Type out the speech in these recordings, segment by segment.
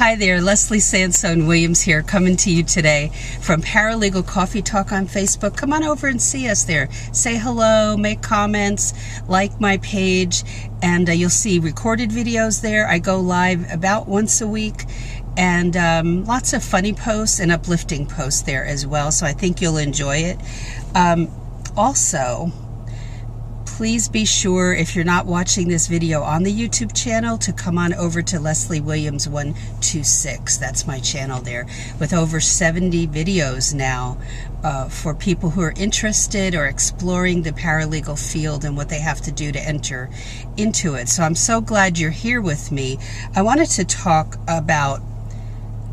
Hi there, Leslie Sansone Williams here, coming to you today from Paralegal Coffee Talk on Facebook. Come on over and see us there. Say hello, make comments, like my page, and you'll see recorded videos there. I go live about once a week, and lots of funny posts and uplifting posts there as well, so I think you'll enjoy it. Also, please be sure, if you're not watching this video on the YouTube channel, to come on over to Leslie Williams 126. That's my channel there, with over 70 videos now for people who are interested or exploring the paralegal field and what they have to do to enter into it. So I'm so glad you're here with me. I wanted to talk about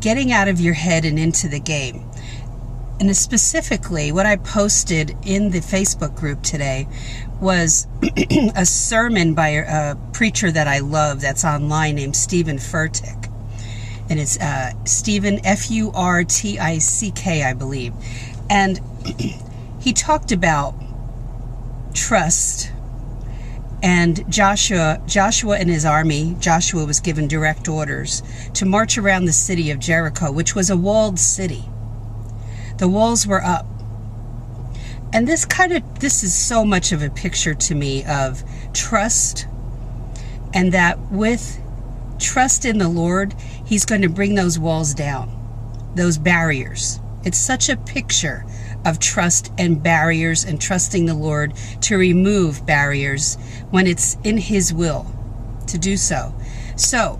getting out of your head and into the game. And specifically, what I posted in the Facebook group today was a sermon by a preacher that I love that's online named Stephen Furtick. And it's Stephen, F-U-R-T-I-C-K, I believe. And he talked about trust. And Joshua and his army, Joshua was given direct orders to march around the city of Jericho, which was a walled city. The walls were up. And this is so much of a picture to me of trust, and that with trust in the Lord, He's going to bring those walls down, those barriers. It's such a picture of trust and barriers, and trusting the Lord to remove barriers when it's in His will to do so. So,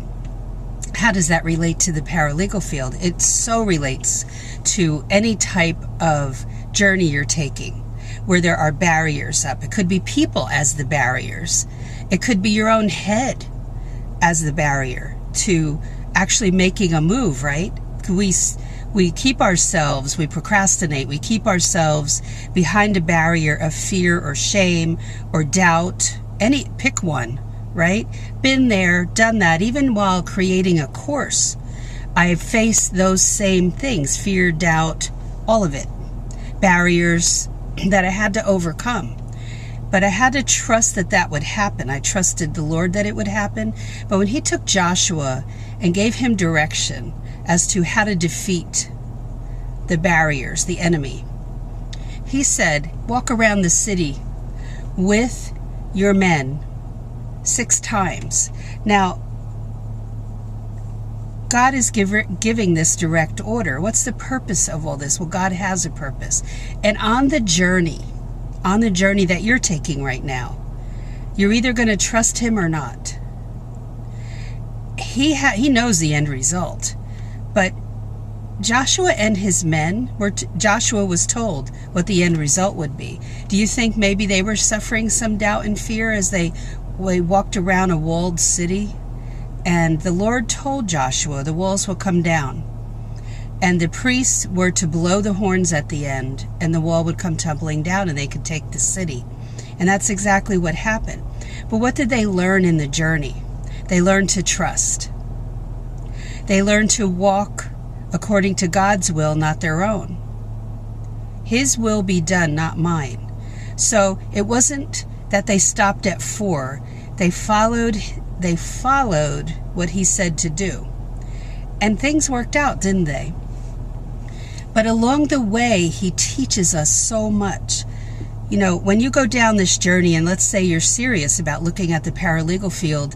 how does that relate to the paralegal field? It so relates to any type of journey you're taking where there are barriers up. It could be people as the barriers. It could be your own head as the barrier to actually making a move, right? We keep ourselves, we procrastinate, we keep ourselves behind a barrier of fear or shame or doubt. Pick one, right? Been there, done that. Even while creating a course, I've faced those same things: fear, doubt, all of it. Barriers that I had to overcome. But I had to trust that that would happen. I trusted the Lord that it would happen. But when He took Joshua and gave him direction as to how to defeat the barriers, the enemy, He said, walk around the city with your men 6 times. Now, God is giving this direct order. What's the purpose of all this? Well, God has a purpose. And on the journey that you're taking right now, you're either going to trust Him or not. He knows the end result. But Joshua and his men, Joshua was told what the end result would be. Do you think maybe they were suffering some doubt and fear as they walked around a walled city? And the Lord told Joshua the walls will come down, and the priests were to blow the horns at the end, and the wall would come tumbling down, and they could take the city. And that's exactly what happened. But what did they learn in the journey? They learned to trust. They learned to walk according to God's will, not their own. His will be done, not mine. So it wasn't that they stopped at 4. They followed what He said to do. And things worked out, didn't they? But along the way, He teaches us so much. You know, when you go down this journey, and let's say you're serious about looking at the paralegal field,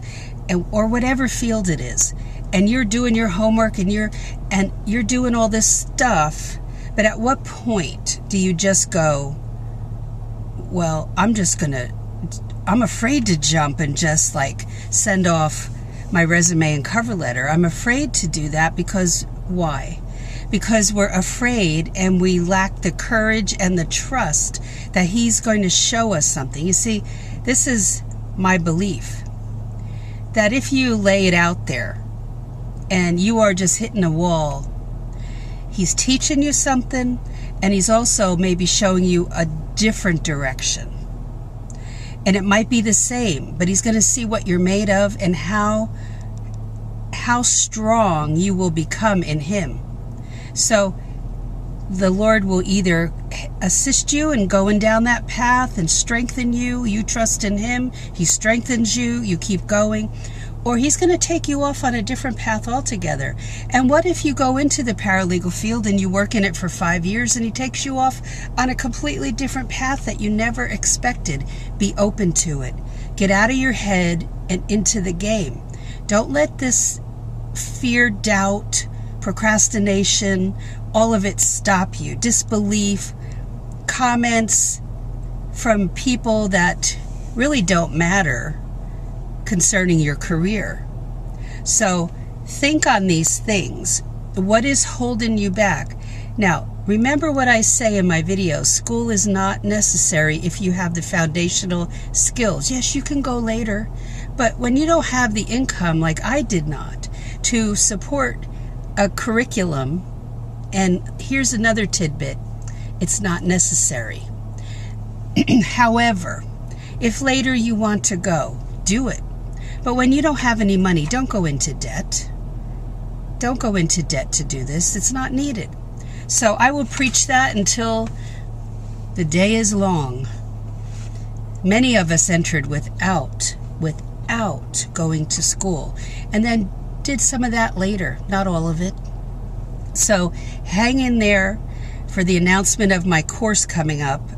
or whatever field it is, and you're doing your homework and you're doing all this stuff, but at what point do you just go, well, I'm afraid to jump and just send off my resume and cover letter. I'm afraid to do that because why? Because we're afraid and we lack the courage and the trust that He's going to show us something. You see, this is my belief, that if you lay it out there and you are just hitting a wall, He's teaching you something, and He's also maybe showing you a different direction. And it might be the same, but He's going to see what you're made of and how strong you will become in Him. So the Lord will either assist you in going down that path and strengthen you. You trust in Him. He strengthens you. You keep going. or he's going to take you off on a different path altogether. And what if you go into the paralegal field and you work in it for 5 years and he takes you off on a completely different path that you never expected? Be open to it. Get out of your head and into the game. Don't let this fear, doubt, procrastination, all of it stop you. Disbelief, comments from people that really don't matter concerning your career. So think on these things. What is holding you back? Now, remember what I say in my videos. School is not necessary if you have the foundational skills. Yes, you can go later, but when you don't have the income, like I did not, to support a curriculum, and here's another tidbit, it's not necessary. However, if later you want to go, do it. But when you don't have any money, don't go into debt. Don't go into debt to do this. It's not needed. So I will preach that until the day is long. Many of us entered without going to school, and then did some of that later, not all of it. So hang in there for the announcement of my course coming up.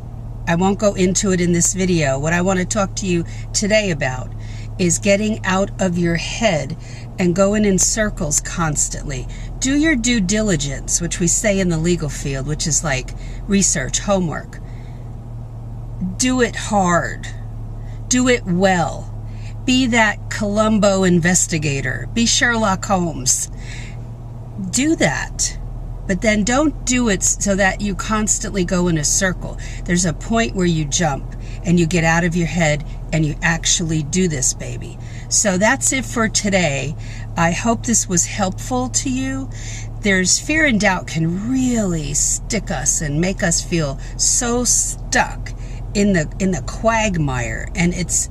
I won't go into it in this video. What I want to talk to you today about is getting out of your head and going in circles constantly. Do your due diligence, which we say in the legal field, which is like research, homework. Do it hard. Do it well. Be that Columbo investigator. Be Sherlock Holmes. Do that. But then don't do it so that you constantly go in a circle. There's a point where you jump and you get out of your head and you actually do this, baby. So that's it for today. I hope this was helpful to you. There's fear and doubt can really stick us and make us feel so stuck in the quagmire, and it's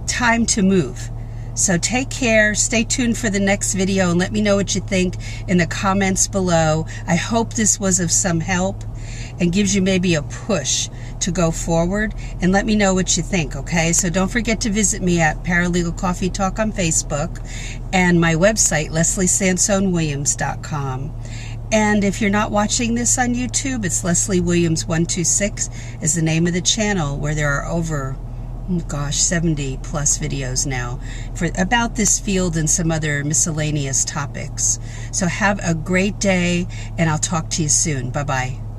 time to move. So take care, stay tuned for the next video, and let me know what you think in the comments below. I hope this was of some help and gives you maybe a push to go forward, and let me know what you think, okay? So don't forget to visit me at Paralegal Coffee Talk on Facebook and my website, LeslieSansone-Williams.com. And if you're not watching this on YouTube, it's Leslie Williams 126 is the name of the channel, where there are over 70 plus videos now about this field and some other miscellaneous topics. So have a great day, and I'll talk to you soon. Bye-bye.